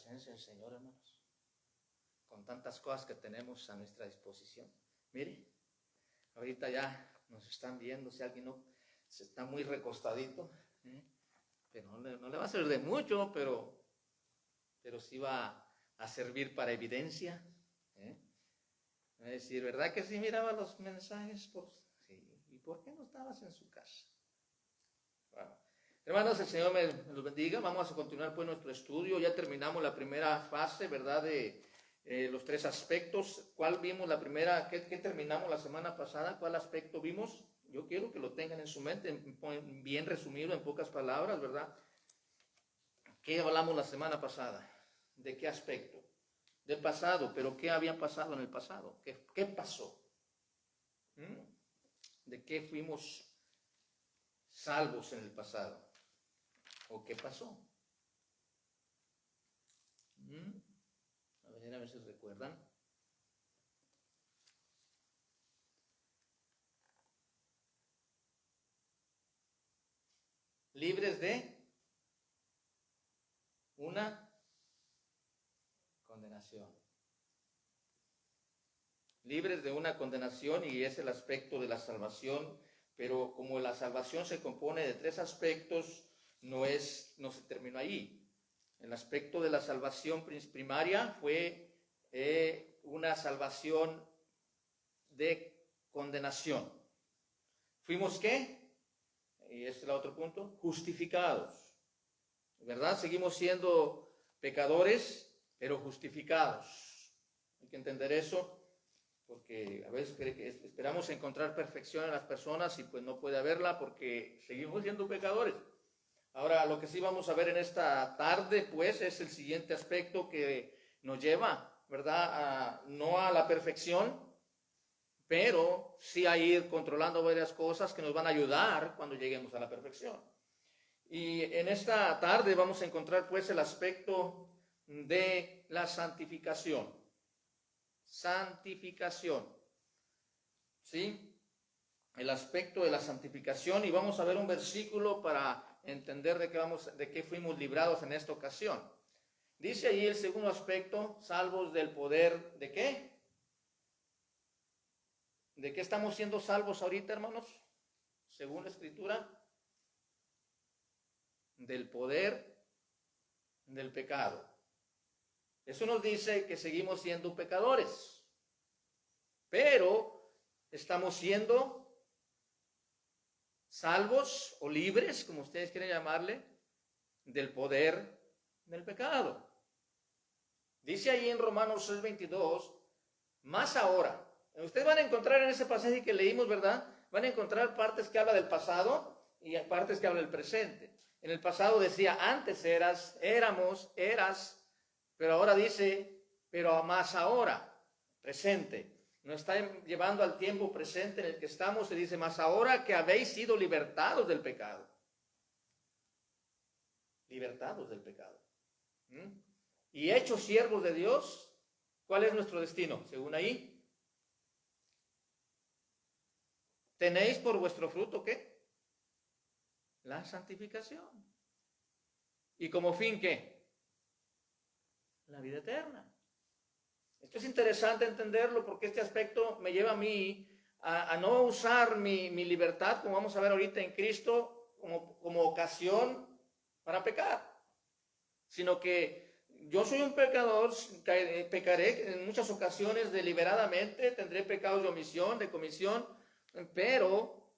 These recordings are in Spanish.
presencia del Señor, hermanos, con tantas cosas que tenemos a nuestra disposición. Mire, ahorita ya nos están viendo, si alguien no se está muy recostadito, pero no le va a servir de mucho, pero sí va a servir para evidencia. Va a decir, ¿verdad que sí miraba los mensajes? Sí. ¿Y por qué no estabas en su casa? Bueno, hermanos, el Señor me los bendiga. Vamos a continuar pues nuestro estudio. Ya terminamos la primera fase, ¿verdad? De los tres aspectos. ¿Cuál vimos la primera? ¿Qué terminamos la semana pasada? ¿Cuál aspecto vimos? Yo quiero que lo tengan en su mente, bien resumido en pocas palabras, ¿verdad? ¿Qué hablamos la semana pasada? ¿De qué aspecto? Del pasado, pero ¿qué había pasado en el pasado? ¿Qué pasó? ¿De qué fuimos salvos en el pasado? ¿O qué pasó? A ver si recuerdan. Libres de una condenación. Libres de una condenación, y es el aspecto de la salvación, pero como la salvación se compone de tres aspectos, no se terminó ahí. El aspecto de la salvación primaria fue una salvación de condenación. ¿Fuimos qué? Y este es el otro punto, justificados. ¿Verdad? Seguimos siendo pecadores, pero justificados. Hay que entender eso, porque a veces esperamos encontrar perfección en las personas y pues no puede haberla porque seguimos siendo pecadores. Ahora, lo que sí vamos a ver en esta tarde, pues, es el siguiente aspecto que nos lleva, ¿verdad? No a la perfección, pero sí a ir controlando varias cosas que nos van a ayudar cuando lleguemos a la perfección. Y en esta tarde vamos a encontrar, pues, el aspecto de la santificación. Santificación. ¿Sí? El aspecto de la santificación, y vamos a ver un versículo para entender de qué fuimos librados en esta ocasión. Dice ahí el segundo aspecto, salvos del poder, ¿de qué? ¿De qué estamos siendo salvos ahorita, hermanos? Según la Escritura, del poder del pecado. Eso nos dice que seguimos siendo pecadores, pero estamos siendo salvos o libres, como ustedes quieren llamarle, del poder del pecado. Dice ahí en Romanos 6:22, más ahora. Ustedes van a encontrar en ese pasaje que leímos, ¿verdad? Van a encontrar partes que habla del pasado y partes que habla del presente. En el pasado decía, antes eras, pero ahora dice, pero más ahora, presente. Nos está llevando al tiempo presente en el que estamos, se dice, más ahora que habéis sido libertados del pecado. Libertados del pecado. Y hechos siervos de Dios, ¿cuál es nuestro destino? Según ahí. ¿Tenéis por vuestro fruto qué? La santificación. ¿Y como fin qué? La vida eterna. Esto es interesante entenderlo porque este aspecto me lleva a mí a no usar mi libertad, como vamos a ver ahorita en Cristo, como ocasión para pecar, sino que yo soy un pecador, pecaré en muchas ocasiones deliberadamente, tendré pecados de omisión, de comisión, pero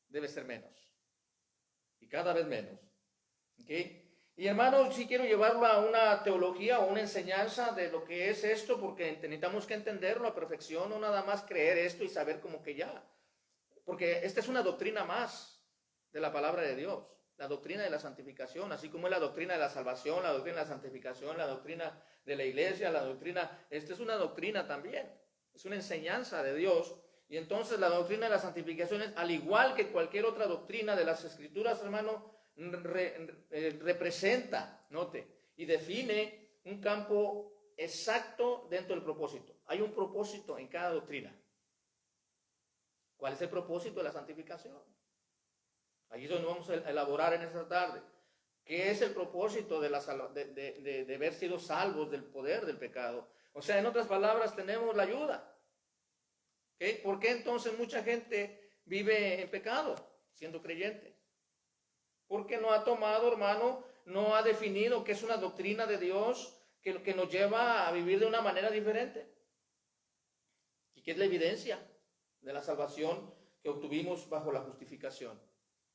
debe ser menos y cada vez menos. ¿Okay? Y hermanos, sí quiero llevarlo a una teología o una enseñanza de lo que es esto, porque necesitamos que entenderlo a perfección, no nada más creer esto y saber como que ya. Porque esta es una doctrina más de la palabra de Dios, la doctrina de la santificación, así como es la doctrina de la salvación, la doctrina de la santificación, la doctrina de la iglesia, esta es una doctrina también, es una enseñanza de Dios. Y entonces la doctrina de la santificación es, al igual que cualquier otra doctrina de las Escrituras, hermano, representa, note, y define un campo exacto dentro del propósito. Hay un propósito en cada doctrina. ¿Cuál es el propósito de la santificación? Allí es donde vamos a elaborar en esta tarde. ¿Qué es el propósito de haber sido salvos del poder del pecado? O sea, en otras palabras, tenemos la ayuda. ¿Okay? ¿Por qué entonces mucha gente vive en pecado siendo creyente? Porque no ha tomado, hermano, no ha definido qué es una doctrina de Dios que nos lleva a vivir de una manera diferente. Y que es la evidencia de la salvación que obtuvimos bajo la justificación.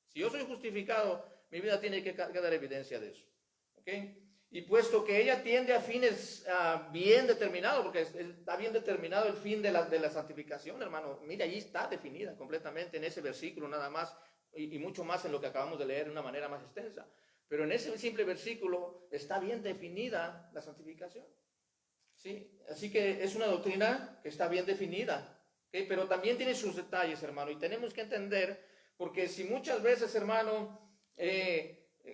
Si yo soy justificado, mi vida tiene que dar evidencia de eso. ¿Okay? Y puesto que ella tiende a fines bien determinados, porque está bien determinado el fin de la santificación, hermano. Mira, allí está definida completamente en ese versículo nada más, y mucho más en lo que acabamos de leer de una manera más extensa. Pero en ese simple versículo está bien definida la santificación. ¿Sí? Así que es una doctrina que está bien definida, ¿okay? Pero también tiene sus detalles, hermano, y tenemos que entender, porque si muchas veces, hermano,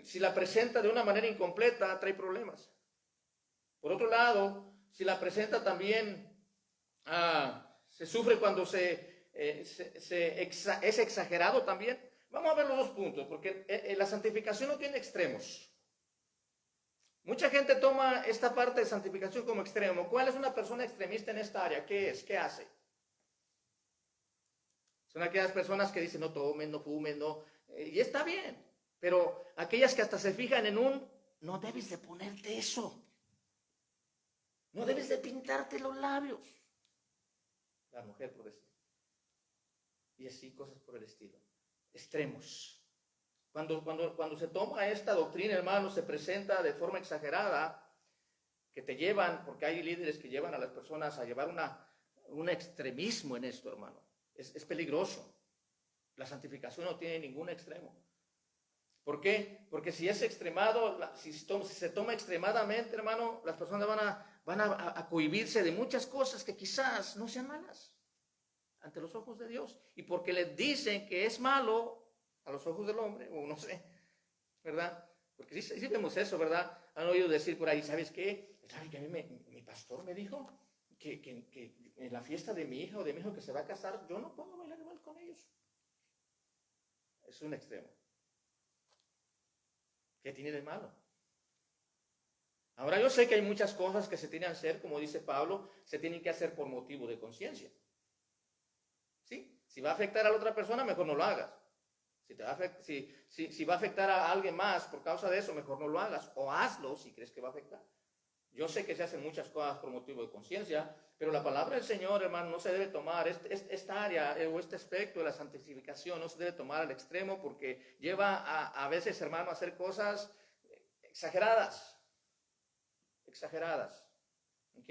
si la presenta de una manera incompleta, trae problemas. Por otro lado, si la presenta también, se sufre cuando es exagerado también. Vamos a ver los dos puntos, porque la santificación no tiene extremos. Mucha gente toma esta parte de santificación como extremo. ¿Cuál es una persona extremista en esta área? ¿Qué es? ¿Qué hace? Son aquellas personas que dicen no tomen, no fumen, no. Y está bien. Pero aquellas que hasta se fijan no debes de ponerte eso. No debes de pintarte los labios. La mujer por decir. Y así cosas por el estilo. Extremos. Cuando se toma esta doctrina, hermano, se presenta de forma exagerada, que te llevan, porque hay líderes que llevan a las personas a llevar un extremismo en esto, hermano. Es peligroso. La santificación no tiene ningún extremo. ¿Por qué? Porque si es extremado, si se toma extremadamente, hermano, las personas van a cohibirse de muchas cosas que quizás no sean malas ante los ojos de Dios. Y porque les dicen que es malo a los ojos del hombre, o no sé, ¿verdad? Porque sí vemos eso, ¿verdad? Han oído decir por ahí, ¿sabes qué? ¿Sabes que a mí mi pastor me dijo que en la fiesta de mi hija o de mi hijo que se va a casar, yo no puedo bailar igual con ellos? Es un extremo. ¿Qué tiene de malo? Ahora yo sé que hay muchas cosas que se tienen que hacer, como dice Pablo, se tienen que hacer por motivo de conciencia. ¿Sí? Si va a afectar a la otra persona, mejor no lo hagas. Si va a afectar a alguien más por causa de eso, mejor no lo hagas. O hazlo si crees que va a afectar. Yo sé que se hacen muchas cosas por motivo de conciencia, pero la palabra del Señor, hermano, no se debe tomar, esta área o este aspecto de la santificación no se debe tomar al extremo, porque lleva a veces, hermano, a hacer cosas exageradas. ¿Ok?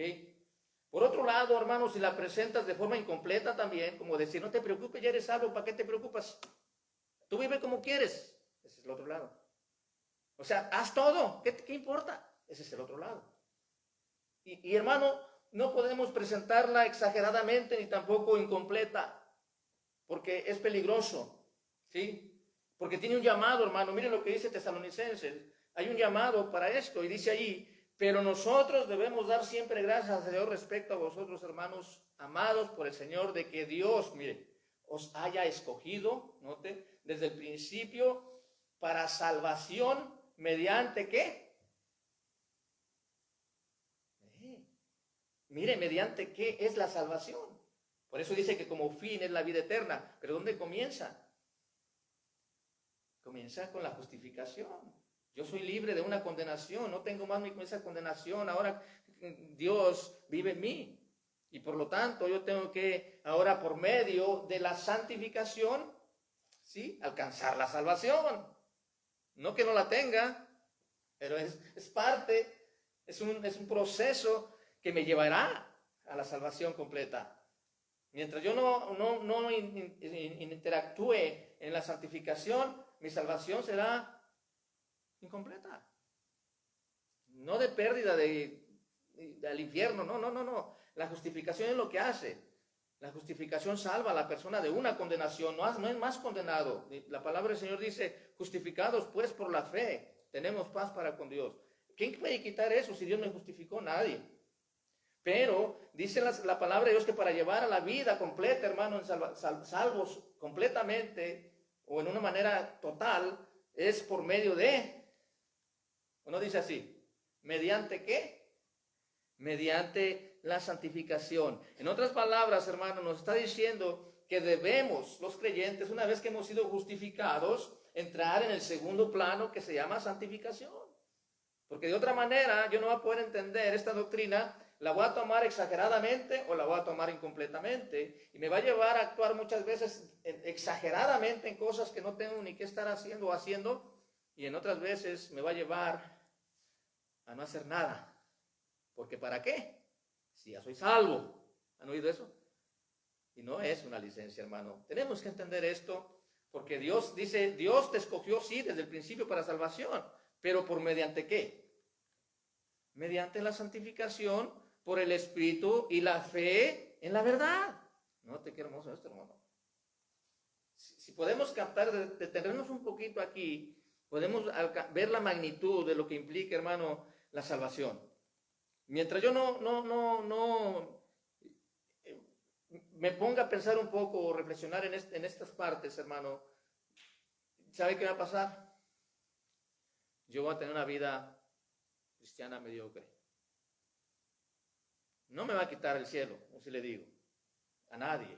Por otro lado, hermano, si la presentas de forma incompleta también, como decir, no te preocupes, ya eres salvo, ¿para qué te preocupas? Tú vive como quieres. Ese es el otro lado. O sea, haz todo. ¿Qué importa? Ese es el otro lado. Y hermano, no podemos presentarla exageradamente ni tampoco incompleta, porque es peligroso, ¿sí? Porque tiene un llamado, hermano. Miren lo que dice Tesalonicenses. Hay un llamado para esto y dice allí, pero nosotros debemos dar siempre gracias a Dios respecto a vosotros, hermanos amados por el Señor, de que Dios, mire, os haya escogido, note, desde el principio para salvación mediante ¿qué? Mire, mediante ¿qué es la salvación? Por eso dice que como fin es la vida eterna. ¿Pero dónde comienza? Comienza con la justificación. Yo soy libre de una condenación, no tengo más esa condenación. Ahora Dios vive en mí. Y por lo tanto yo tengo que ahora por medio de la santificación, ¿sí?, alcanzar la salvación. No que no la tenga, pero es parte, es un proceso que me llevará a la salvación completa. Mientras yo no interactúe en la santificación, mi salvación será incompleta. No de pérdida del infierno, no. La justificación es lo que hace. La justificación salva a la persona de una condenación, no es más condenado. La palabra del Señor dice, justificados pues por la fe, tenemos paz para con Dios. ¿Quién puede quitar eso si Dios no justificó? Nadie. Pero dice la palabra de Dios que para llevar a la vida completa, hermano, salvos completamente o en una manera total, es por medio de ¿O no dice así? ¿Mediante qué? Mediante la santificación. En otras palabras, hermano, nos está diciendo que debemos, los creyentes, una vez que hemos sido justificados, entrar en el segundo plano que se llama santificación. Porque de otra manera yo no voy a poder entender esta doctrina, la voy a tomar exageradamente o la voy a tomar incompletamente. Y me va a llevar a actuar muchas veces exageradamente en cosas que no tengo ni que estar haciendo o haciendo. Y en otras veces me va a llevar a no hacer nada. Porque ¿para qué? Si ya soy salvo. ¿Han oído eso? Y no es una licencia, hermano. Tenemos que entender esto porque Dios dice, Dios te escogió, sí, desde el principio para salvación. Pero ¿por mediante qué? Mediante la santificación por el Espíritu y la fe en la verdad. No te quiero hermoso esto, hermano. Si podemos captar, detenernos un poquito aquí, podemos ver la magnitud de lo que implica, hermano, la salvación. Mientras yo no me ponga a pensar un poco o reflexionar en estas partes, hermano, ¿sabe qué va a pasar? Yo voy a tener una vida cristiana mediocre. No me va a quitar el cielo, así le digo, a nadie,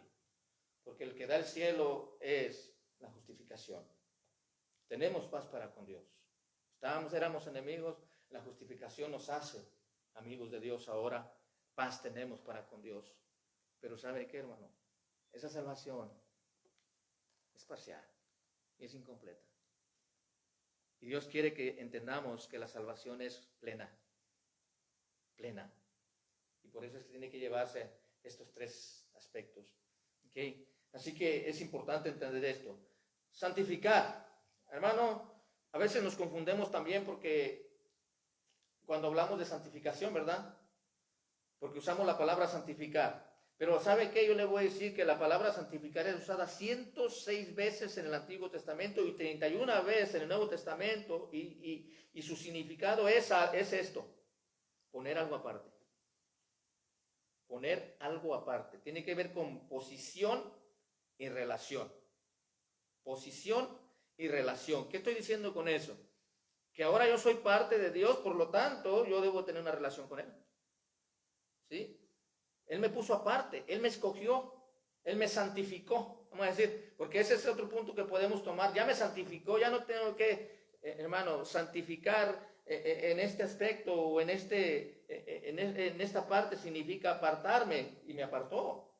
porque el que da el cielo es la justificación. Tenemos paz para con Dios. Éramos enemigos, la justificación nos hace amigos de Dios ahora, paz tenemos para con Dios. Pero ¿sabe qué, hermano? Esa salvación es parcial y es incompleta. Y Dios quiere que entendamos que la salvación es plena. Plena. Y por eso es que tiene que llevarse estos tres aspectos. ¿Okay? Así que es importante entender esto. Santificar. Hermano, a veces nos confundemos también porque cuando hablamos de santificación, ¿verdad? Porque usamos la palabra santificar. Pero ¿sabe qué? Yo le voy a decir que la palabra santificar es usada 106 veces en el Antiguo Testamento y 31 veces en el Nuevo Testamento y su significado es esto, poner algo aparte. Poner algo aparte. Tiene que ver con posición y relación. Posición y relación. ¿Qué estoy diciendo con eso? Que ahora yo soy parte de Dios, por lo tanto, yo debo tener una relación con Él. ¿Sí? Él me puso aparte, Él me escogió, Él me santificó, vamos a decir, porque ese es otro punto que podemos tomar. Ya me santificó, ya no tengo que, hermano, santificar en este aspecto o en esta parte significa apartarme, y me apartó.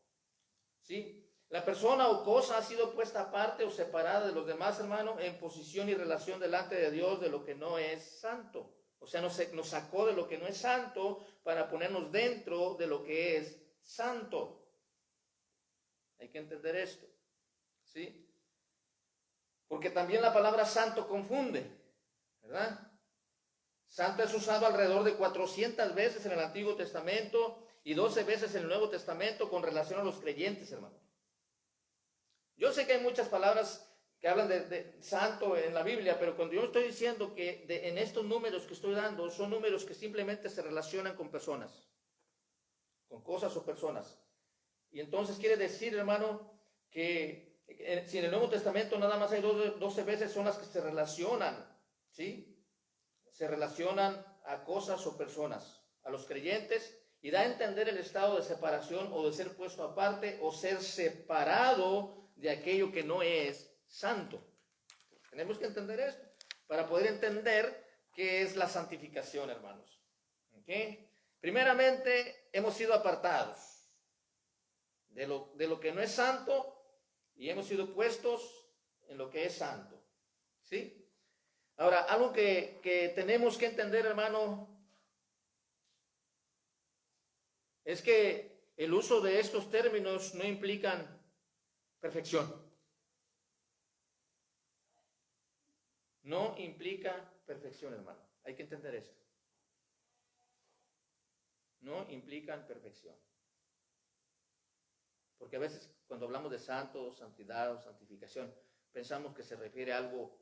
¿Sí? La persona o cosa ha sido puesta aparte o separada de los demás, hermano, en posición y relación delante de Dios de lo que no es santo. O sea, nos sacó de lo que no es santo para ponernos dentro de lo que es santo. Hay que entender esto. ¿Sí? Porque también la palabra santo confunde, ¿verdad? Santo es usado alrededor de 400 veces en el Antiguo Testamento y 12 veces en el Nuevo Testamento con relación a los creyentes, hermano. Yo sé que hay muchas palabras que hablan de santo en la Biblia, pero cuando yo estoy diciendo que en estos números que estoy dando, son números que simplemente se relacionan con personas, con cosas o personas. Y entonces quiere decir, hermano, que si en el Nuevo Testamento nada más hay 12 veces son las que se relacionan, ¿sí? Se relacionan a cosas o personas, a los creyentes, y da a entender el estado de separación o de ser puesto aparte o ser separado de aquello que no es santo. Tenemos que entender esto para poder entender qué es la santificación, hermanos. ¿Okay? Primeramente, hemos sido apartados de lo que no es santo y hemos sido puestos en lo que es santo. ¿Sí? Ahora, algo que tenemos que entender, hermano, es que el uso de estos términos no implican perfección. No implica perfección, hermano. Hay que entender esto. No implican perfección. Porque a veces cuando hablamos de santo, santidad o santificación, pensamos que se refiere a algo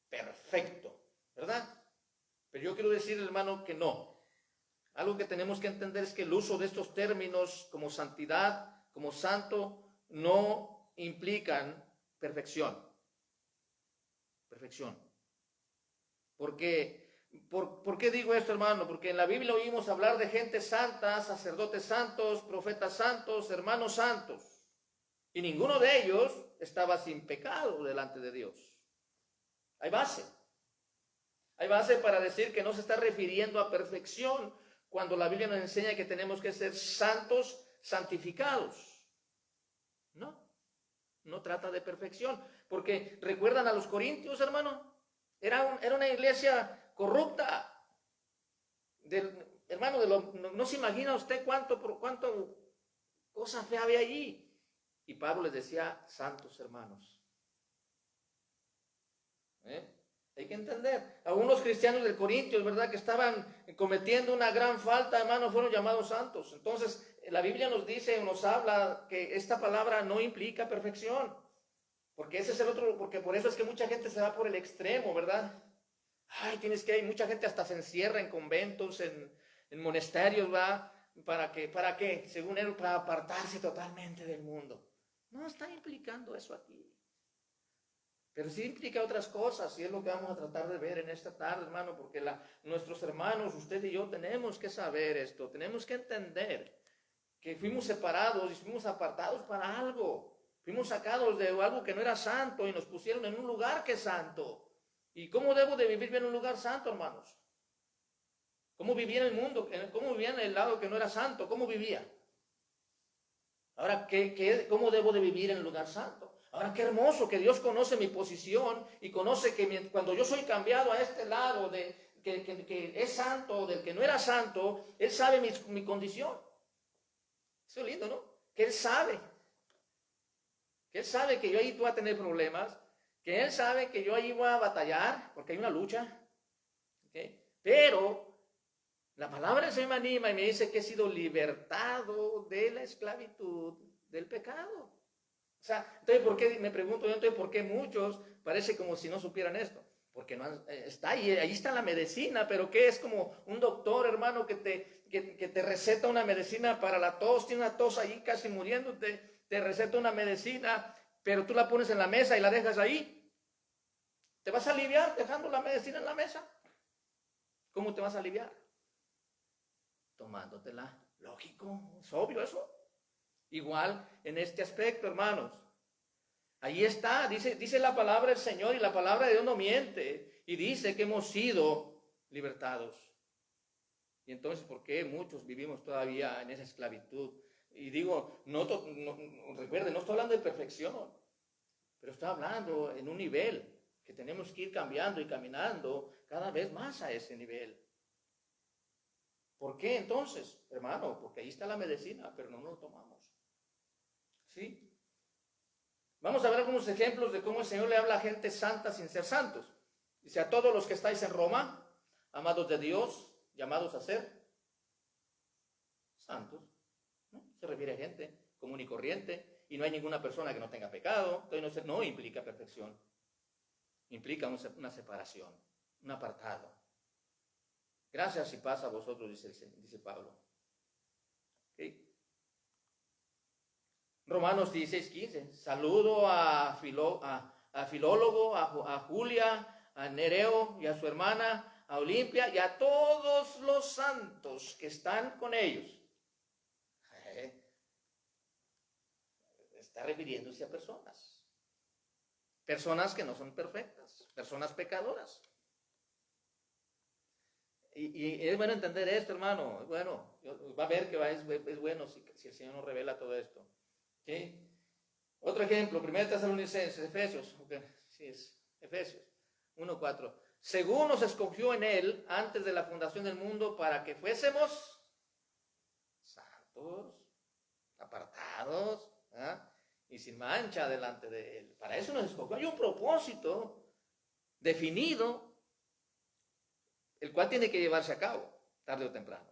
perfecto, ¿verdad? Pero yo quiero decir, hermano, que no. Algo que tenemos que entender es que el uso de estos términos como santidad, como santo, no implican perfección. Perfección. ¿Por qué? ¿Por qué digo esto, hermano? Porque en la Biblia oímos hablar de gente santa, sacerdotes santos, profetas santos, hermanos santos. Y ninguno de ellos estaba sin pecado delante de Dios. Hay base. Hay base para decir que no se está refiriendo a perfección cuando la Biblia nos enseña que tenemos que ser santos, santificados. No trata de perfección. Porque recuerdan a los corintios, hermano. Era una iglesia corrupta. Hermano, no se imagina usted cuánto cosa fea había allí. Y Pablo les decía, santos hermanos. Hay que entender. Algunos cristianos del Corintios, ¿verdad?, que estaban cometiendo una gran falta, hermanos, fueron llamados santos. Entonces, la Biblia nos dice, nos habla que esta palabra no implica perfección. Porque ese es el otro, porque por eso es que mucha gente se va por el extremo, ¿verdad? Hay mucha gente hasta se encierra en conventos, en monasterios, ¿va? ¿Para qué? Según él, para apartarse totalmente del mundo. No está implicando eso aquí. Pero sí implica otras cosas, y es lo que vamos a tratar de ver en esta tarde, hermano, porque nuestros hermanos, usted y yo, tenemos que saber esto, tenemos que entender que fuimos separados y fuimos apartados para algo. Fuimos sacados de algo que no era santo y nos pusieron en un lugar que es santo. ¿Y cómo debo de vivir en un lugar santo, hermanos? ¿Cómo vivía en el mundo? ¿Cómo vivía en el lado que no era santo? ¿Cómo vivía? Ahora, ¿cómo debo de vivir en el lugar santo? Ahora, qué hermoso que Dios conoce mi posición y conoce que cuando yo soy cambiado a este lado que es santo, del que no era santo, Él sabe mi condición. Eso es lindo, ¿no? Que Él sabe. Que Él sabe que yo ahí voy a tener problemas. Que Él sabe que yo ahí voy a batallar, porque hay una lucha. ¿Okay? Pero la palabra del Señor me anima y me dice que he sido libertado de la esclavitud del pecado. O sea, entonces, ¿por qué? Me pregunto yo, entonces, ¿por qué muchos parece como si no supieran esto? Porque está ahí está la medicina, pero ¿qué es como un doctor, hermano, que te receta una medicina para la tos, tiene una tos ahí casi muriéndote, te receta una medicina, pero tú la pones en la mesa y la dejas ahí? ¿Te vas a aliviar dejando la medicina en la mesa? ¿Cómo te vas a aliviar? Tomándotela. Lógico, es obvio eso. Igual en este aspecto, hermanos. Ahí está, dice la palabra del Señor, y la palabra de Dios no miente, y dice que hemos sido libertados. Y entonces, ¿por qué muchos vivimos todavía en esa esclavitud? Y digo, recuerden, no estoy hablando de perfección, pero estoy hablando en un nivel que tenemos que ir cambiando y caminando cada vez más a ese nivel. ¿Por qué entonces, hermano? Porque ahí está la medicina, pero no lo tomamos. ¿Sí? Vamos a ver algunos ejemplos de cómo el Señor le habla a gente santa sin ser santos. Dice, a todos los que estáis en Roma, amados de Dios, llamados a ser santos. ¿No? Se refiere a gente común y corriente, y no hay ninguna persona que no tenga pecado. Entonces no implica perfección. Implica una separación, un apartado. Gracias y paz a vosotros, dice Pablo. ¿Okay? Romanos 16:15. Saludo a Filólogo, a Julia, a Nereo y a su hermana, a Olimpia y a todos los santos que están con ellos. Está refiriéndose a personas. Personas que no son perfectas, personas pecadoras. Y es bueno entender esto, hermano. Bueno, va a ver que es bueno si el Señor nos revela todo esto. ¿Sí? Otro ejemplo, 1 Tesalonicenses, Efesios, sí es, Efesios 1:4. Según nos escogió en Él antes de la fundación del mundo para que fuésemos santos, apartados, ¿eh? Y sin mancha delante de Él. Para eso nos escogió. Hay un propósito definido, el cual tiene que llevarse a cabo, tarde o temprano,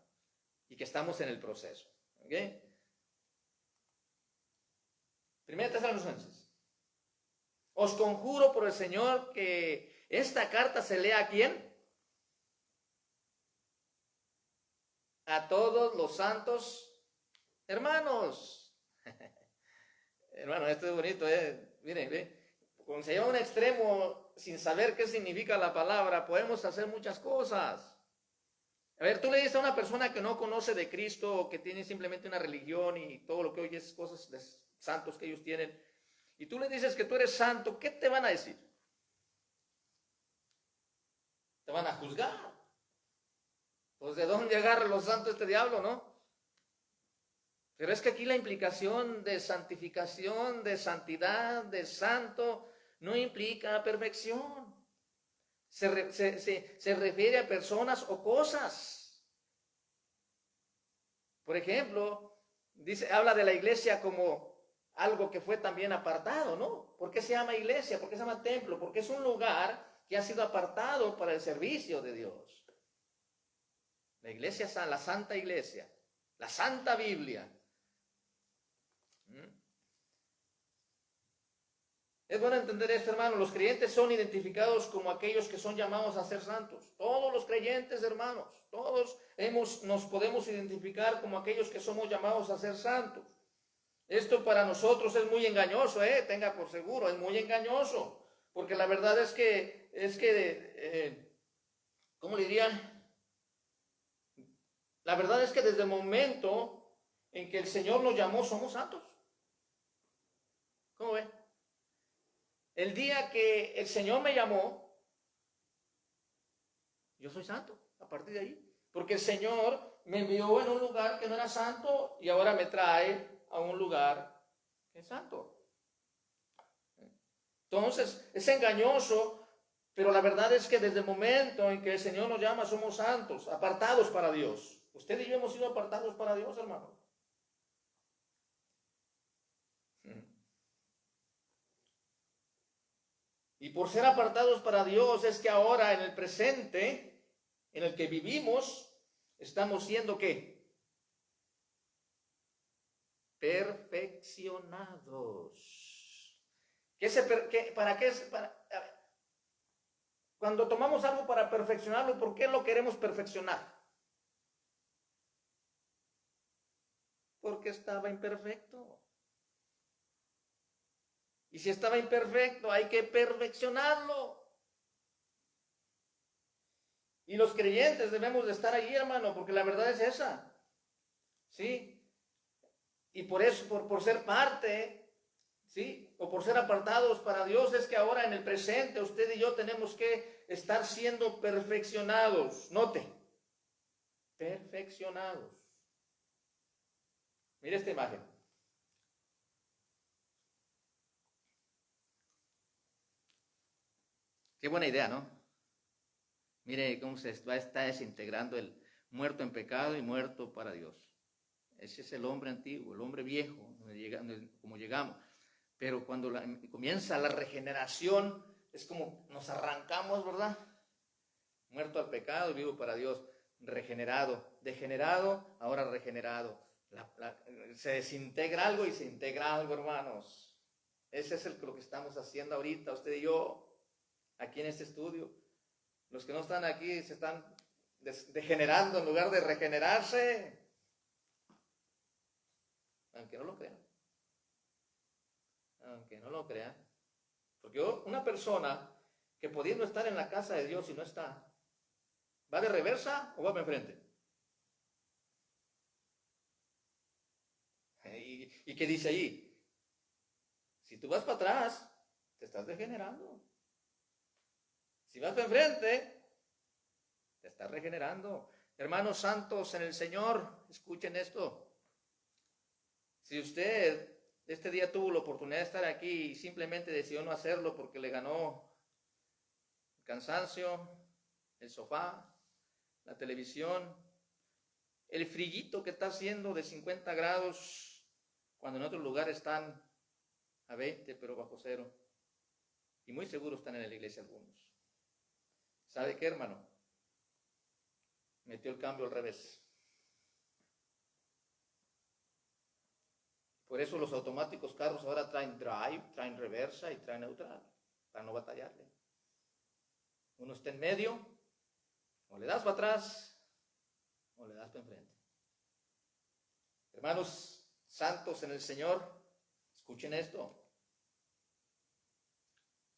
y que estamos en el proceso. ¿Okay? 1 Tesalonicenses. Os conjuro por el Señor que esta carta se lea ¿a quién? A todos los santos hermanos. Hermano, esto es bonito, Miren, cuando se lleva a un extremo sin saber qué significa la palabra, podemos hacer muchas cosas. A ver, tú le dices a una persona que no conoce de Cristo o que tiene simplemente una religión y todo lo que hoy es cosas de santos que ellos tienen, y tú le dices que tú eres santo, ¿qué te van a decir? Te van a juzgar. Pues ¿de dónde agarra los santos este diablo, no? Pero es que aquí la implicación de santificación, de santidad, de santo, no implica perfección. Se refiere a personas o cosas. Por ejemplo, habla de la iglesia como algo que fue también apartado, ¿no? ¿Por qué se llama iglesia? ¿Por qué se llama templo? Porque es un lugar que ha sido apartado para el servicio de Dios. La iglesia, la santa iglesia, la santa Biblia. Es bueno entender esto, hermano. Los creyentes son identificados como aquellos que son llamados a ser santos. Todos los creyentes, hermanos, todos nos podemos identificar como aquellos que somos llamados a ser santos. Esto para nosotros es muy engañoso, tenga por seguro, es muy engañoso. Porque la verdad es que, ¿cómo le diría? La verdad es que desde el momento en que el Señor nos llamó, somos santos. ¿Cómo ve? El día que el Señor me llamó, yo soy santo a partir de ahí. Porque el Señor me envió en un lugar que no era santo y ahora me trae a un lugar que es santo. Entonces, es engañoso, pero la verdad es que desde el momento en que el Señor nos llama, somos santos, apartados para Dios. Usted y yo hemos sido apartados para Dios, hermano. Y por ser apartados para Dios es que ahora en el presente, en el que vivimos, estamos siendo ¿qué? Perfeccionados. ¿Para qué es? Cuando tomamos algo para perfeccionarlo, ¿por qué lo queremos perfeccionar? Porque estaba imperfecto. Y si estaba imperfecto, hay que perfeccionarlo. Y los creyentes debemos de estar allí, hermano, porque la verdad es esa. ¿Sí? Y por eso, por ser parte, ¿sí? O por ser apartados para Dios, es que ahora en el presente usted y yo tenemos que estar siendo perfeccionados. Note, perfeccionados. Mire esta imagen. Qué buena idea, ¿no? Mire cómo se está desintegrando el muerto en pecado y muerto para Dios. Ese es el hombre antiguo, el hombre viejo, como llegamos. Pero cuando comienza la regeneración, es como nos arrancamos, ¿verdad? Muerto al pecado y vivo para Dios. Regenerado, degenerado, ahora regenerado. Se desintegra algo y se integra algo, hermanos. Ese es lo que estamos haciendo ahorita, usted y yo, aquí en este estudio. Los que no están aquí se están degenerando en lugar de regenerarse. Aunque no lo crean. Aunque no lo crean. Porque una persona que pudiendo estar en la casa de Dios y no está, ¿va de reversa o va para enfrente? ¿Y qué dice ahí? Si tú vas para atrás, te estás degenerando. Si vas para enfrente, te estás regenerando. Hermanos santos en el Señor, escuchen esto. Si usted este día tuvo la oportunidad de estar aquí y simplemente decidió no hacerlo porque le ganó el cansancio, el sofá, la televisión, el frillito que está haciendo de 50 grados cuando en otros lugares están a 20 pero bajo cero, y muy seguro están en la iglesia algunos. ¿Sabe qué, hermano? Metió el cambio al revés. Por eso los automáticos carros ahora traen drive, traen reversa y traen neutral, para no batallarle. Uno está en medio, o le das para atrás, o le das para enfrente. Hermanos santos en el Señor, escuchen esto.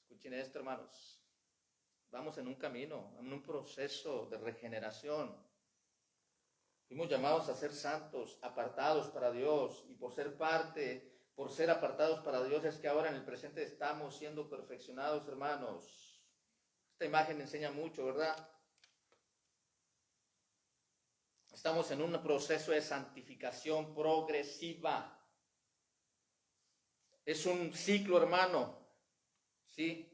Escuchen esto, hermanos. vamos en un camino, en un proceso de regeneración. Fuimos llamados a ser santos, apartados para Dios, y por ser apartados para Dios es que ahora en el presente estamos siendo perfeccionados, hermanos. Esta imagen enseña mucho, ¿verdad? Estamos en un proceso de santificación progresiva. Es un ciclo, hermano, ¿sí?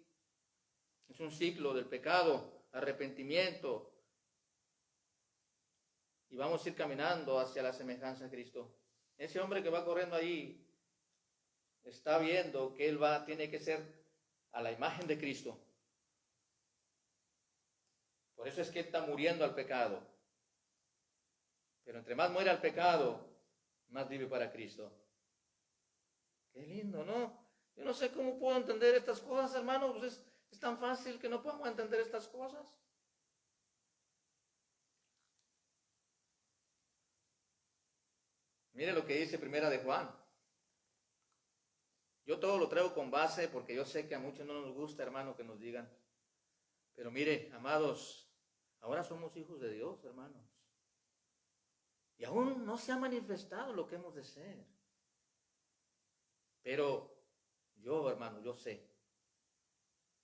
Es un ciclo del pecado, arrepentimiento, y vamos a ir caminando hacia la semejanza de Cristo. Ese hombre que va corriendo ahí está viendo que él tiene que ser a la imagen de Cristo. Por eso es que él está muriendo al pecado. Pero entre más muere al pecado, más vive para Cristo. Qué lindo, ¿no? Yo no sé cómo puedo entender estas cosas, hermano. Pues es tan fácil que no podemos entender estas cosas. Mire lo que dice Primera de Juan. Yo todo lo traigo con base porque yo sé que a muchos no nos gusta, hermano, que nos digan. Pero mire, amados, ahora somos hijos de Dios, hermanos. Y aún no se ha manifestado lo que hemos de ser. Pero yo, hermano, yo sé.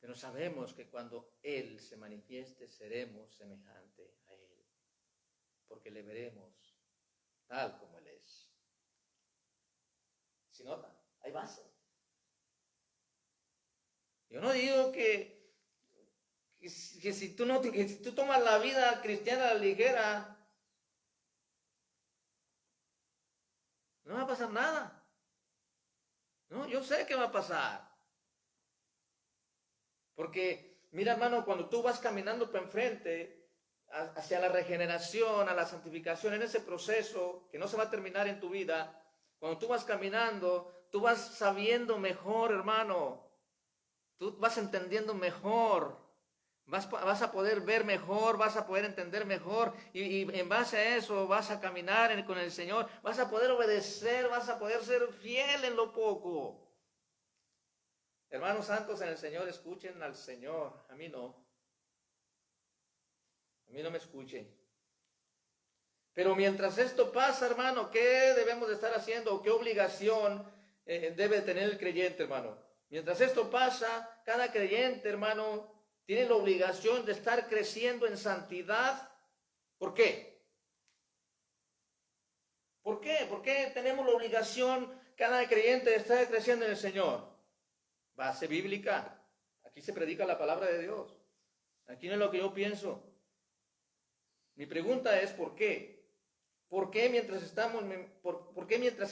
Pero sabemos que cuando Él se manifieste, seremos semejante a Él. Porque le veremos tal como Él es. ¿Sí nota? Hay base. Yo no digo que si tú tomas la vida cristiana a la ligera, no va a pasar nada. No, yo sé que va a pasar. Porque, mira, hermano, cuando tú vas caminando para enfrente, hacia la regeneración, a la santificación, en ese proceso que no se va a terminar en tu vida, cuando tú vas caminando, tú vas sabiendo mejor, hermano. Tú vas entendiendo mejor. Vas a poder ver mejor, vas a poder entender mejor, y en base a eso vas a caminar con el Señor, vas a poder obedecer, vas a poder ser fiel en lo poco. Hermanos santos en el Señor, escuchen al Señor, a mí no. A mí no me escuchen. Pero mientras esto pasa, hermano, ¿qué debemos de estar haciendo? ¿Qué obligación debe tener el creyente, hermano? Mientras esto pasa, cada creyente, hermano, tiene la obligación de estar creciendo en santidad. ¿Por qué? ¿Por qué? ¿Por qué tenemos la obligación, cada creyente, de estar creciendo en el Señor? Base bíblica. Aquí se predica la palabra de Dios. Aquí no es lo que yo pienso. Mi pregunta es ¿por qué? ¿Por qué mientras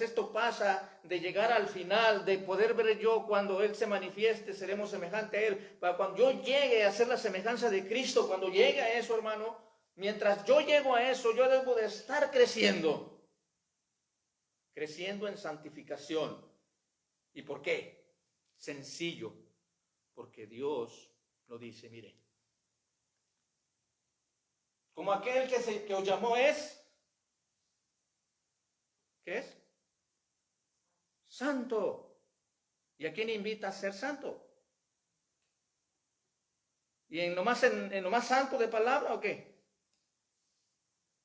esto pasa, de llegar al final, de poder ver yo cuando Él se manifieste, seremos semejante a Él? Para cuando yo llegue a ser la semejanza de Cristo, cuando llegue a eso, hermano, mientras yo llego a eso, yo debo de estar creciendo en santificación. ¿Y por qué? Sencillo, porque Dios lo dice, mire. Como aquel que os llamó es, ¿qué es? Santo. ¿Y a quién invita a ser santo? ¿Y en lo más santo de palabra o qué?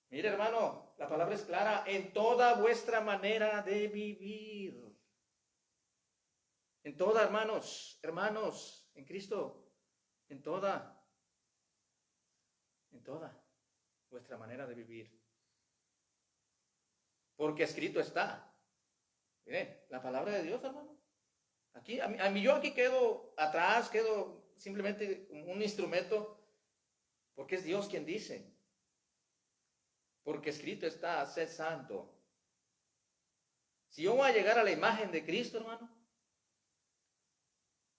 Mire, hermano, la palabra es clara, en toda vuestra manera de vivir. En toda, hermanos, en Cristo, en toda vuestra manera de vivir. Porque escrito está. Mire, la palabra de Dios, hermano. Aquí, yo aquí quedo atrás, quedo simplemente un instrumento, porque es Dios quien dice. Porque escrito está, sed santo. Si yo voy a llegar a la imagen de Cristo, hermano,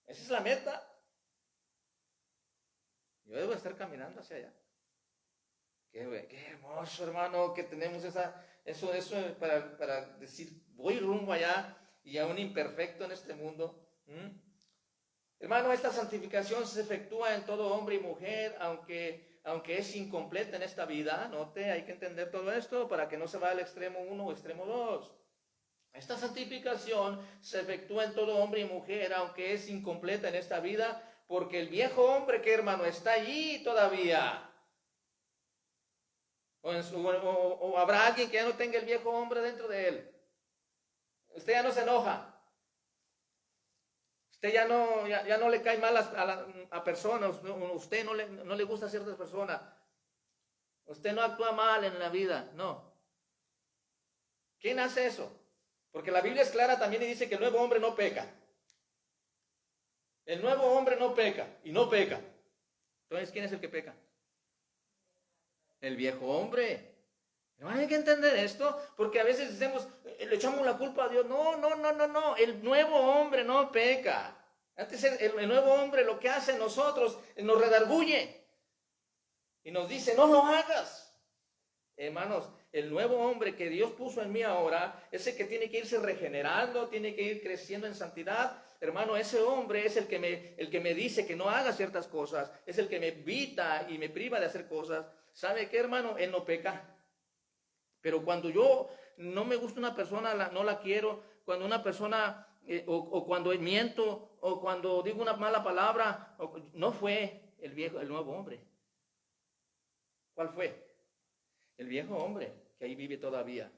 esa es la meta. Yo debo estar caminando hacia allá. Qué hermoso, hermano, que tenemos eso para decir, voy rumbo allá y aún imperfecto en este mundo. Hermano, esta santificación se efectúa en todo hombre y mujer, aunque es incompleta en esta vida. Note, hay que entender todo esto para que no se vaya al extremo 1 o extremo 2. Esta santificación se efectúa en todo hombre y mujer, aunque es incompleta en esta vida, porque el viejo hombre, que hermano, está allí todavía. O habrá alguien que ya no tenga el viejo hombre dentro de él. Usted ya no se enoja. Usted ya no le cae mal a personas. Usted no le gusta a ciertas personas. Usted no actúa mal en la vida. No. ¿Quién hace eso? Porque la Biblia es clara también y dice que el nuevo hombre no peca. El nuevo hombre no peca y no peca. Entonces, ¿quién es el que peca? El viejo hombre. No hay que entender esto, porque a veces decimos, le echamos la culpa a Dios. No. El nuevo hombre no peca. Antes el nuevo hombre lo que hace en nosotros nos redarguye y nos dice, no lo hagas. Hermanos, el nuevo hombre que Dios puso en mí ahora es el que tiene que irse regenerando, tiene que ir creciendo en santidad. Hermano, ese hombre es el que me dice que no haga ciertas cosas, es el que me evita y me priva de hacer cosas. ¿Sabe qué, hermano? Él no peca. Pero cuando yo no me gusta una persona, no la quiero, cuando una persona, o cuando miento, o cuando digo una mala palabra, no fue el nuevo hombre. ¿Cuál fue? El viejo hombre, que ahí vive todavía.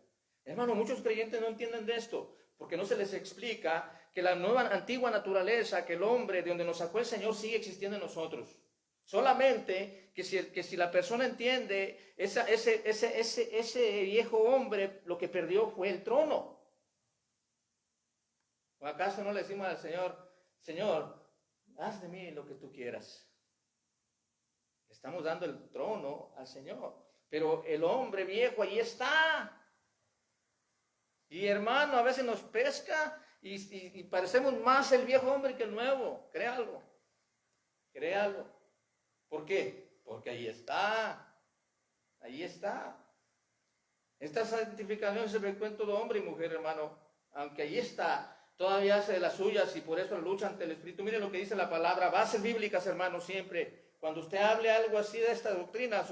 Hermano, muchos creyentes no entienden de esto, porque no se les explica que la antigua naturaleza, que el hombre de donde nos sacó el Señor, sigue existiendo en nosotros. Solamente que si la persona entiende ese viejo hombre, lo que perdió fue el trono. ¿O acaso no le decimos al Señor, Señor, haz de mí lo que tú quieras? Estamos dando el trono al Señor, pero el hombre viejo ahí está. Y hermano, a veces nos pesca y parecemos más el viejo hombre que el nuevo. Créalo. ¿Por qué? Porque ahí está. Esta santificación se efectúa en todo hombre y mujer, hermano. Aunque ahí está, todavía hace de las suyas y por eso lucha ante el Espíritu. Mire lo que dice la palabra, bases bíblicas, hermano, siempre. Cuando usted hable algo así de estas doctrinas,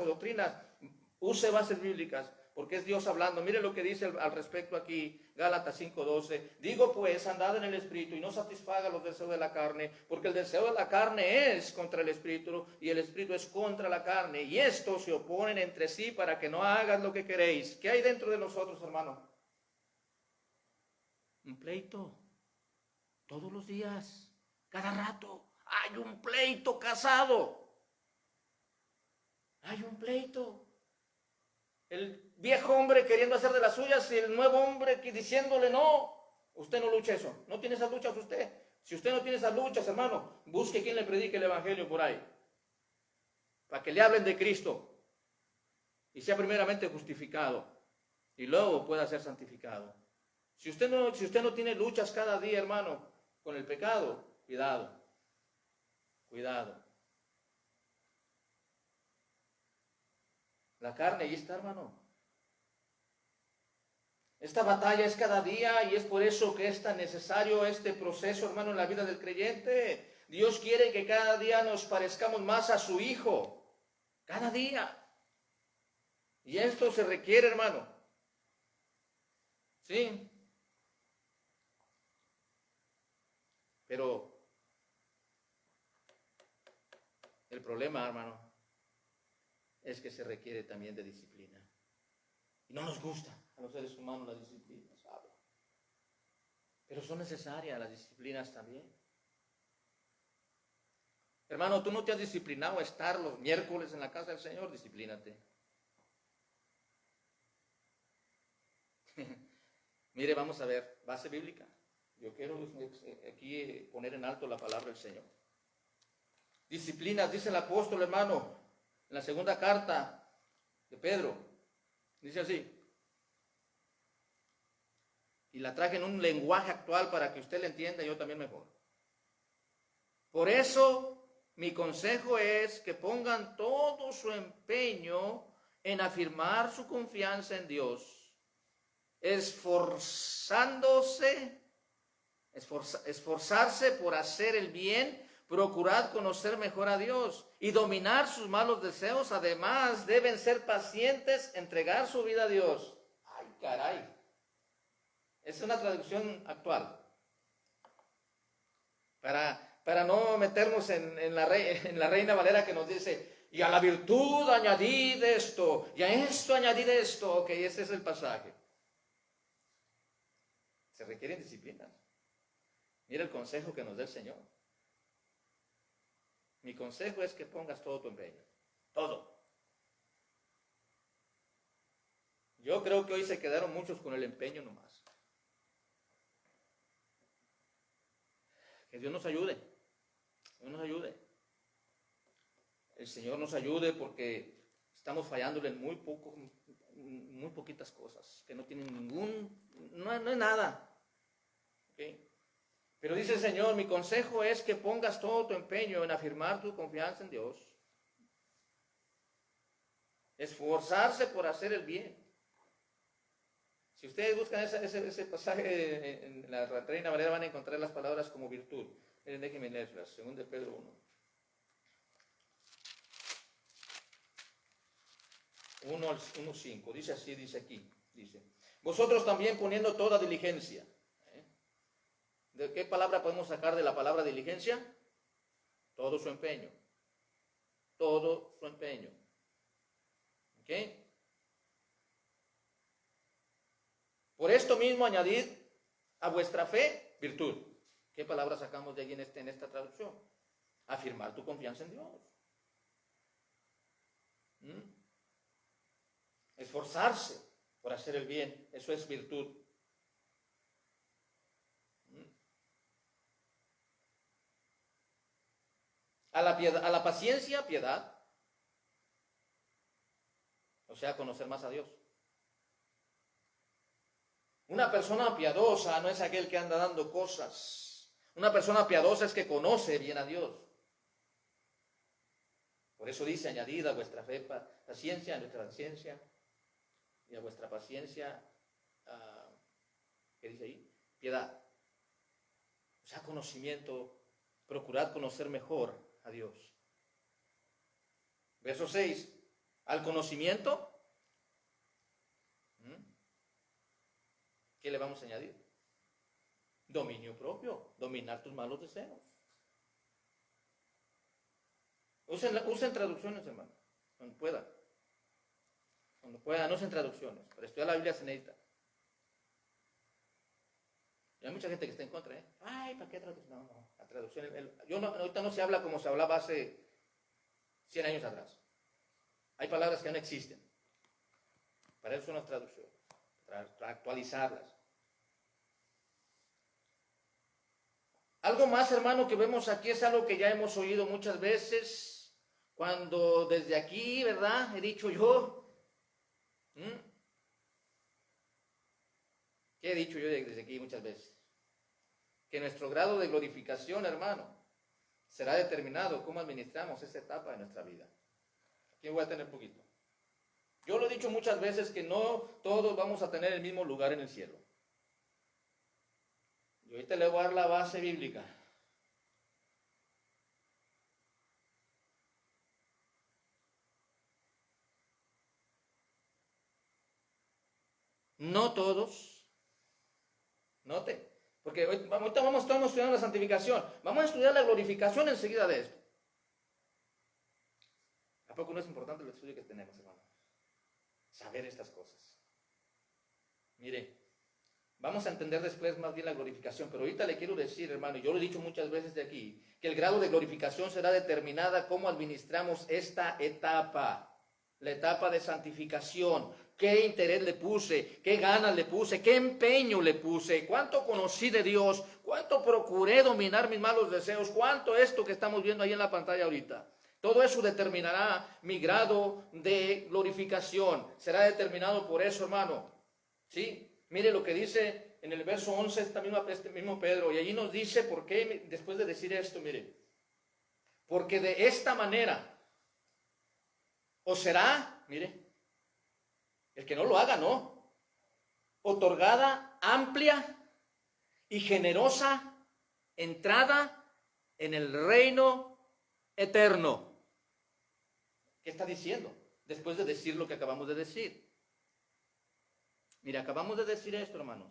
use bases bíblicas, porque es Dios hablando. Mire lo que dice al respecto aquí, Gálatas 5:12. Digo pues, andad en el Espíritu y no satisfaga los deseos de la carne, porque el deseo de la carne es contra el Espíritu y el Espíritu es contra la carne. Y estos se oponen entre sí para que no hagan lo que queréis. ¿Qué hay dentro de nosotros, hermano? Un pleito. Todos los días, cada rato, hay un pleito casado. Hay un pleito. El viejo hombre queriendo hacer de las suyas y el nuevo hombre diciéndole no. Usted no lucha eso. No tiene esas luchas usted. Si usted no tiene esas luchas, hermano, busque quien le predique el evangelio por ahí. Para que le hablen de Cristo. Y sea primeramente justificado. Y luego pueda ser santificado. Si usted no tiene luchas cada día, hermano, con el pecado, cuidado. La carne ahí está, hermano. Esta batalla es cada día y es por eso que es tan necesario este proceso, hermano, en la vida del creyente. Dios quiere que cada día nos parezcamos más a su Hijo. Cada día. Y esto se requiere, hermano. Sí. Pero el problema, hermano, es que se requiere también de disciplina. Y no nos gusta a los seres humanos la disciplina, ¿sabe? Pero son necesarias las disciplinas también. Hermano, tú no te has disciplinado a estar los miércoles en la casa del Señor, disciplínate. Mire, vamos a ver, base bíblica. Yo quiero aquí poner en alto la palabra del Señor. Disciplinas, dice el apóstol, hermano, en la segunda carta de Pedro. Dice así. Y la traje en un lenguaje actual para que usted la entienda y yo también mejor. Por eso, mi consejo es que pongan todo su empeño en afirmar su confianza en Dios, esforzarse por hacer el bien, procurar conocer mejor a Dios y dominar sus malos deseos. Además, deben ser pacientes, entregar su vida a Dios. ¡Ay, caray! Es una traducción actual. para no meternos en la Reina Valera que nos dice, y a la virtud añadid esto, y a esto añadid esto, ok, ese es el pasaje. Se requieren disciplinas. Mira el consejo que nos da el Señor. Mi consejo es que pongas todo tu empeño, todo. Yo creo que hoy se quedaron muchos con el empeño nomás. Que Dios nos ayude, Dios nos ayude. El Señor nos ayude porque estamos fallándole en muy poquitas cosas, que no tienen no es nada. ¿Okay? Pero dice el Señor, mi consejo es que pongas todo tu empeño en afirmar tu confianza en Dios. Esforzarse por hacer el bien. Si ustedes buscan ese pasaje en la Reina Valera van a encontrar las palabras como virtud. Miren, déjenme leerlas, 2 Pedro 1:5, dice así, dice aquí, dice, vosotros también poniendo toda diligencia. ¿De qué palabra podemos sacar de la palabra diligencia? Todo su empeño. Todo su empeño. ¿Ok? Por esto mismo añadid a vuestra fe virtud. ¿Qué palabra sacamos de allí en esta traducción? Afirmar tu confianza en Dios. Esforzarse por hacer el bien, eso es virtud. A la paciencia, piedad. O sea, conocer más a Dios. Una persona piadosa no es aquel que anda dando cosas. Una persona piadosa es que conoce bien a Dios. Por eso dice, añadid a vuestra fe paciencia, a nuestra paciencia, y a vuestra paciencia, ¿qué dice ahí? Piedad. O sea, conocimiento, procurad conocer mejor a Dios. Verso 6, al conocimiento, ¿qué le vamos a añadir? Dominio propio, dominar tus malos deseos. Usen traducciones, hermano, cuando puedan. Cuando puedan, usen traducciones. Para estudiar la Biblia se necesita. Y hay mucha gente que está en contra, ¿eh? Ay, ¿para qué traducción? No, la traducción. Ahorita no se habla como se hablaba hace 100 años atrás. Hay palabras que no existen. Para eso son las traducciones, para actualizarlas. Algo más, hermano, que vemos aquí es algo que ya hemos oído muchas veces. Cuando desde aquí, ¿verdad? He dicho yo. ¿Qué he dicho yo desde aquí muchas veces? Que nuestro grado de glorificación, hermano, será determinado cómo administramos esta etapa de nuestra vida. Aquí voy a tener poquito. Yo lo he dicho muchas veces que no todos vamos a tener el mismo lugar en el cielo. Y ahorita le voy a dar la base bíblica. No todos, note, porque ahorita estamos estudiando la santificación, vamos a estudiar la glorificación enseguida de esto. ¿A poco no es importante el estudio que tenemos, hermano? Saber estas cosas. Mire, vamos a entender después más bien la glorificación, pero ahorita le quiero decir, hermano, y yo lo he dicho muchas veces de aquí, que el grado de glorificación será determinada cómo administramos esta etapa, la etapa de santificación. ¿Qué interés le puse? ¿Qué ganas le puse? ¿Qué empeño le puse? ¿Cuánto conocí de Dios? ¿Cuánto procuré dominar mis malos deseos? ¿Cuánto esto que estamos viendo ahí en la pantalla ahorita? Todo eso determinará mi grado de glorificación. Será determinado por eso, hermano. ¿Sí? Mire lo que dice en el verso 11 este mismo Pedro. Y allí nos dice por qué, después de decir esto, mire. Porque de esta manera os será, mire, el que no lo haga, no, otorgada amplia y generosa entrada en el reino eterno. ¿Qué está diciendo? Después de decir lo que acabamos de decir. Mira, acabamos de decir esto, hermanos.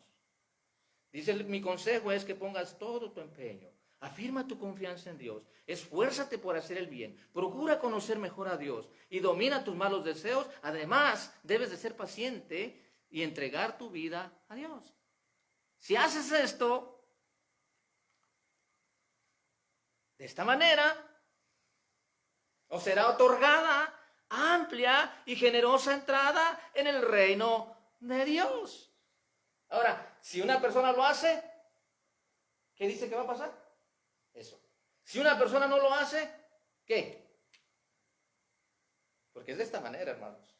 Dice, mi consejo es que pongas todo tu empeño, Afirma tu confianza en Dios. Esfuérzate por hacer el bien. Procura conocer mejor a Dios y domina tus malos deseos. Además, debes de ser paciente y entregar tu vida a Dios. Si haces esto, de esta manera, os será otorgada amplia y generosa entrada en el reino de Dios. Ahora, si una persona lo hace, ¿qué dice que va a pasar? Eso. Si una persona no lo hace, ¿qué? Porque es de esta manera, hermanos.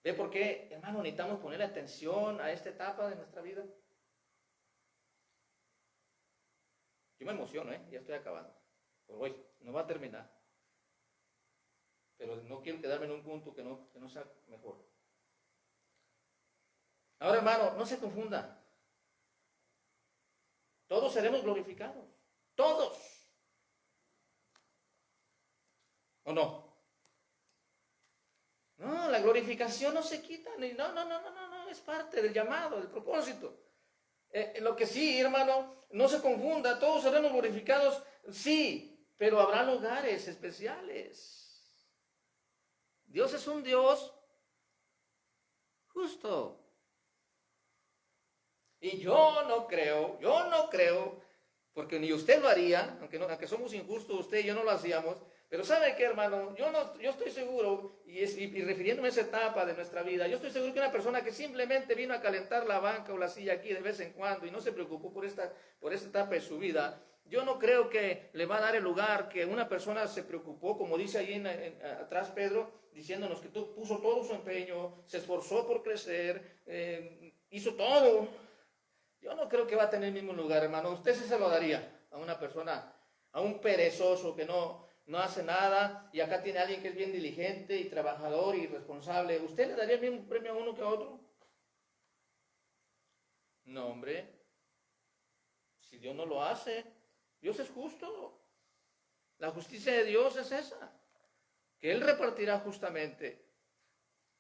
¿Ve por qué, hermano, necesitamos ponerle atención a esta etapa de nuestra vida? Yo me emociono, ya estoy acabando. Pues voy, no va a terminar. Pero no quiero quedarme en un punto que no sea mejor. Ahora, hermano, no se confunda. Todos seremos glorificados. Todos. ¿O no? No, la glorificación no se quita. No, es parte del llamado, del propósito. Lo que sí, hermano, no se confunda, todos seremos glorificados, sí, pero habrá lugares especiales. Dios es un Dios justo. Y yo no creo, porque ni usted lo haría, aunque somos injustos, usted y yo no lo hacíamos, pero ¿sabe qué, hermano? Yo estoy seguro, y refiriéndome a esa etapa de nuestra vida, yo estoy seguro que una persona que simplemente vino a calentar la banca o la silla aquí de vez en cuando y no se preocupó por esta etapa de su vida, yo no creo que le va a dar el lugar que una persona se preocupó, como dice ahí atrás Pedro, diciéndonos que puso todo su empeño, se esforzó por crecer, hizo todo. Yo no creo que va a tener el mismo lugar, hermano. Usted sí se lo daría a una persona, a un perezoso que no hace nada, y acá tiene a alguien que es bien diligente y trabajador y responsable. ¿Usted le daría el mismo premio a uno que a otro? No, hombre. Si Dios no lo hace, Dios es justo. La justicia de Dios es esa, que Él repartirá justamente.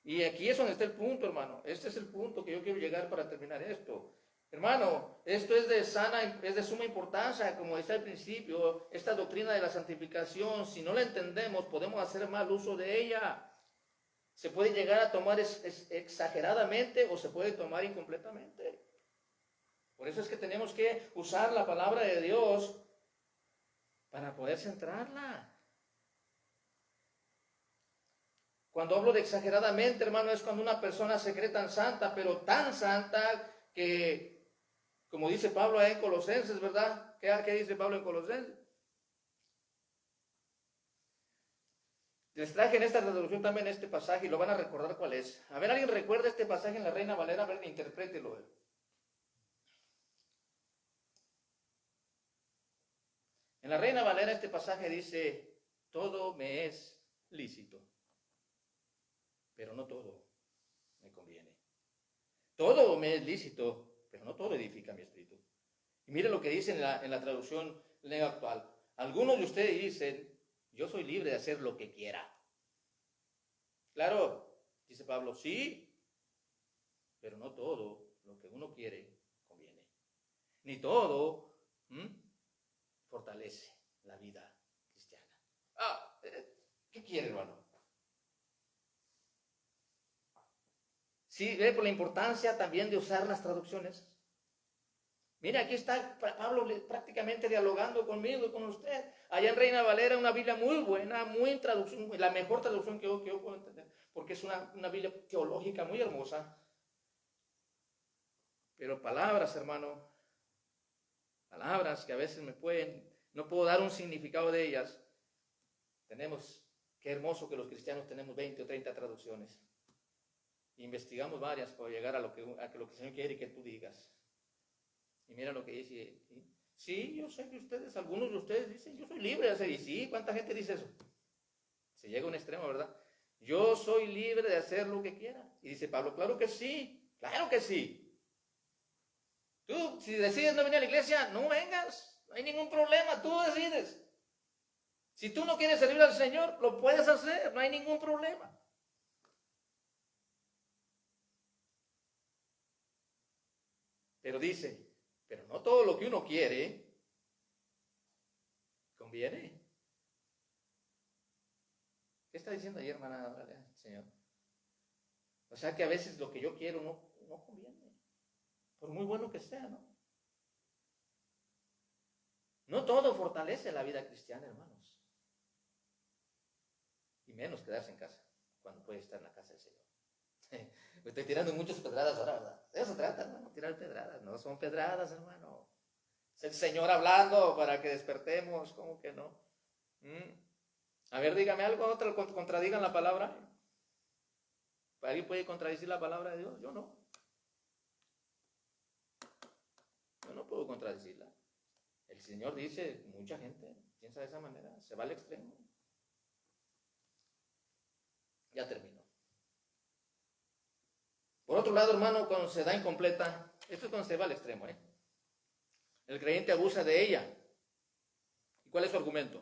Y aquí es donde está el punto, hermano. Este es el punto que yo quiero llegar para terminar esto. Hermano, esto es de suma importancia, como decía al principio, esta doctrina de la santificación, si no la entendemos, podemos hacer mal uso de ella. Se puede llegar a tomar exageradamente o se puede tomar incompletamente. Por eso es que tenemos que usar la palabra de Dios para poder centrarla. Cuando hablo de exageradamente, hermano, es cuando una persona se cree tan santa, pero tan santa que, como dice Pablo en Colosenses, ¿verdad? ¿Qué dice Pablo en Colosenses? Les traje en esta traducción también este pasaje y lo van a recordar cuál es. A ver, ¿alguien recuerda este pasaje en la Reina Valera? A ver, interprételo. En la Reina Valera este pasaje dice, todo me es lícito, pero no todo me conviene. Todo me es lícito, pero no todo edifica mi espíritu. Y mire lo que dice en la traducción Leo actual. Algunos de ustedes dicen, yo soy libre de hacer lo que quiera. Claro, dice Pablo, sí, pero no todo lo que uno quiere conviene. Ni todo fortalece la vida cristiana. ¿Qué quiere, hermano? Sí, ve por la importancia también de usar las traducciones. Mira, aquí está Pablo prácticamente dialogando conmigo y con usted. Allá en Reina Valera, una Biblia muy buena, muy traducción, la mejor traducción que yo puedo entender, porque es una Biblia teológica muy hermosa. Pero palabras, hermano, palabras que a veces no puedo dar un significado de ellas. Qué hermoso que los cristianos tenemos 20 o 30 traducciones. Investigamos varias para llegar a lo que el Señor quiere que tú digas. Y mira lo que dice. Sí, yo sé que algunos de ustedes dicen, yo soy libre de hacer. Y sí, ¿cuánta gente dice eso? Se llega a un extremo, ¿verdad? Yo soy libre de hacer lo que quiera. Y dice Pablo, claro que sí, claro que sí. Tú, si decides no venir a la iglesia, no vengas. No hay ningún problema, tú decides. Si tú no quieres servir al Señor, lo puedes hacer, no hay ningún problema. Pero dice, pero no todo lo que uno quiere conviene. ¿Qué está diciendo ahí, hermana? Señor. O sea que a veces lo que yo quiero no conviene. Por muy bueno que sea, ¿no? No todo fortalece la vida cristiana, hermanos. Y menos quedarse en casa, cuando puede estar en la casa del Señor. Me estoy tirando muchas pedradas ahora, ¿verdad? De eso se trata, hermano, tirar pedradas. No son pedradas, hermano. Es el Señor hablando para que despertemos, ¿cómo que no? A ver, dígame algo, otro contradigan la palabra. ¿Alguien puede contradecir la palabra de Dios? Yo no. Yo no puedo contradecirla. El Señor dice, mucha gente piensa de esa manera, se va al extremo. Ya terminó. Por otro lado, hermano, cuando se da incompleta, esto es cuando se va al extremo, ¿eh? El creyente abusa de ella. ¿Y cuál es su argumento?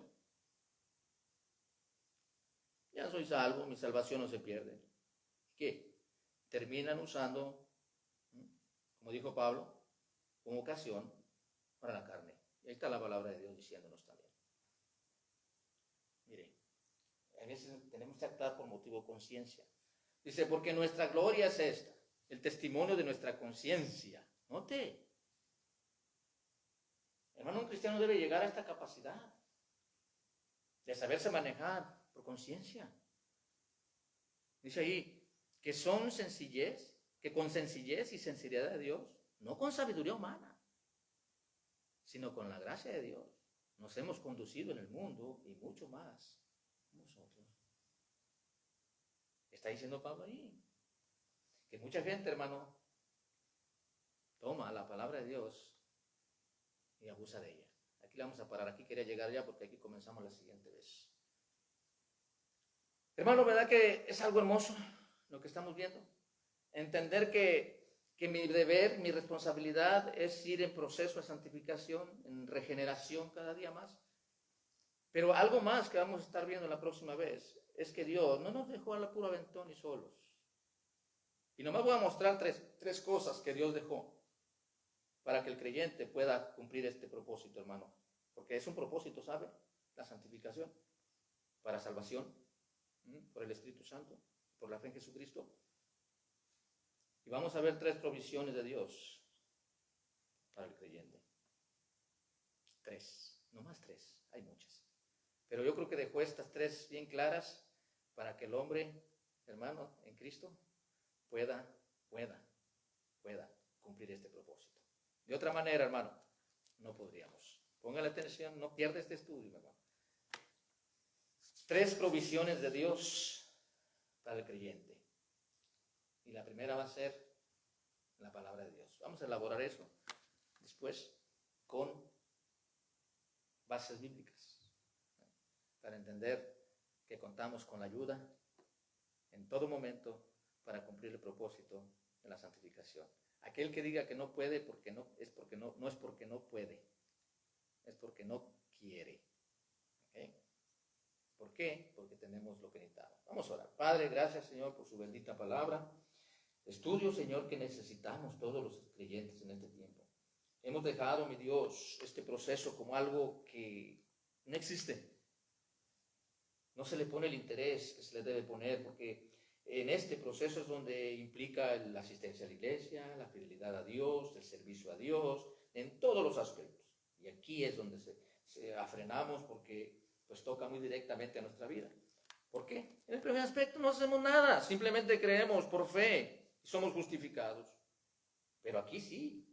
Ya soy salvo, mi salvación no se pierde. ¿Qué? Terminan usando, como dijo Pablo, como ocasión para la carne. Y ahí está la palabra de Dios diciéndonos también. Mire, a veces tenemos que actuar por motivo de conciencia. Dice, porque nuestra gloria es esta, el testimonio de nuestra conciencia. Note. Hermano, un cristiano debe llegar a esta capacidad de saberse manejar por conciencia. Dice ahí, que son sencillez, que con sencillez y sinceridad de Dios, no con sabiduría humana, sino con la gracia de Dios, nos hemos conducido en el mundo y mucho más nosotros. Está diciendo Pablo ahí, que mucha gente, hermano, toma la palabra de Dios y abusa de ella. Aquí la vamos a parar, aquí quería llegar ya porque aquí comenzamos la siguiente vez. Hermano, ¿verdad que es algo hermoso lo que estamos viendo? Entender que mi deber, mi responsabilidad es ir en proceso de santificación, en regeneración cada día más. Pero algo más que vamos a estar viendo la próxima vez es que Dios no nos dejó a la pura aventón y solos. Y nomás voy a mostrar tres cosas que Dios dejó para que el creyente pueda cumplir este propósito, hermano. Porque es un propósito, ¿sabe? La santificación para salvación, por el Espíritu Santo, por la fe en Jesucristo. Y vamos a ver 3 provisiones de Dios para el creyente. 3, no más 3, hay muchas. Pero yo creo que dejó estas 3 bien claras para que el hombre, hermano, en Cristo, pueda cumplir este propósito. De otra manera, hermano, no podríamos. Póngale atención, no pierda este estudio, hermano. 3 provisiones de Dios para el creyente. Y la primera va a ser la palabra de Dios. Vamos a elaborar eso después con bases bíblicas para entender que contamos con la ayuda en todo momento para cumplir el propósito de la santificación. Aquel que diga que no puede no es porque no puede, es porque no quiere. ¿Okay? ¿Por qué? Porque tenemos lo que necesitamos. Vamos a orar. Padre, gracias, Señor, por su bendita palabra. Estudio, Señor, que necesitamos todos los creyentes en este tiempo. Hemos dejado, mi Dios, este proceso como algo que no existe. No se le pone el interés que se le debe poner, porque en este proceso es donde implica la asistencia a la iglesia, la fidelidad a Dios, el servicio a Dios, en todos los aspectos. Y aquí es donde se afrenamos porque pues toca muy directamente a nuestra vida. ¿Por qué? En el primer aspecto no hacemos nada, simplemente creemos por fe y somos justificados. Pero aquí sí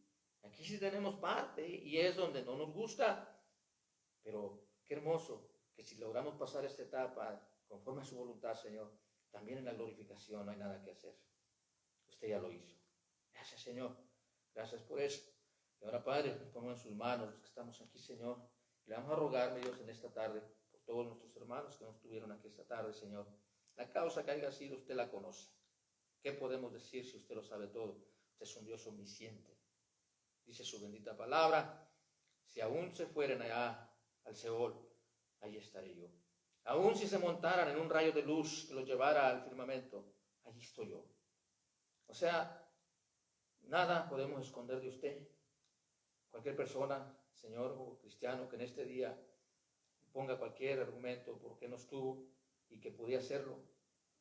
tenemos parte y es donde no nos gusta. Pero qué hermoso que si logramos pasar esta etapa conforme a su voluntad, Señor, también en la glorificación no hay nada que hacer. Usted ya lo hizo. Gracias, Señor. Gracias por eso. Y ahora, Padre, nos ponemos en sus manos los que estamos aquí, Señor. Le vamos a rogar, mi Dios, en esta tarde, por todos nuestros hermanos que nos estuvieron aquí esta tarde, Señor. La causa que haya sido, usted la conoce. ¿Qué podemos decir si usted lo sabe todo? Usted es un Dios omnisciente. Dice su bendita palabra, si aún se fueren allá al Seol, allí estaré yo. Aún si se montaran en un rayo de luz que los llevara al firmamento, allí estoy yo. O sea, nada podemos esconder de usted. Cualquier persona, Señor, o cristiano, que en este día ponga cualquier argumento por qué no estuvo y que podía hacerlo.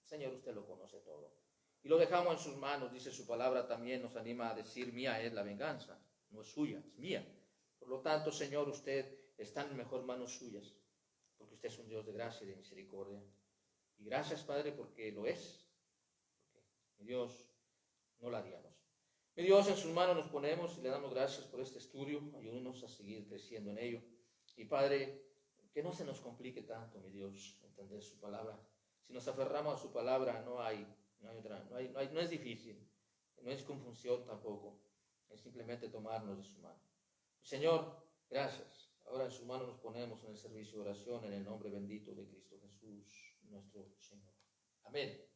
Señor, usted lo conoce todo. Y lo dejamos en sus manos, dice su palabra, también nos anima a decir, mía es la venganza, no es suya, es mía. Por lo tanto, Señor, usted está en mejor manos suyas, porque usted es un Dios de gracia y de misericordia. Y gracias, Padre, porque lo es. Porque, mi Dios, no la haríamos. Mi Dios, en sus manos nos ponemos y le damos gracias por este estudio. Ayúdenos a seguir creciendo en ello. Y Padre, que no se nos complique tanto, mi Dios, entender su palabra. Si nos aferramos a su palabra, no es difícil, no es confusión tampoco, es simplemente tomarnos de su mano. Señor, gracias. Ahora en sus manos nos ponemos en el servicio de oración en el nombre bendito de Cristo Jesús, nuestro Señor. Amén.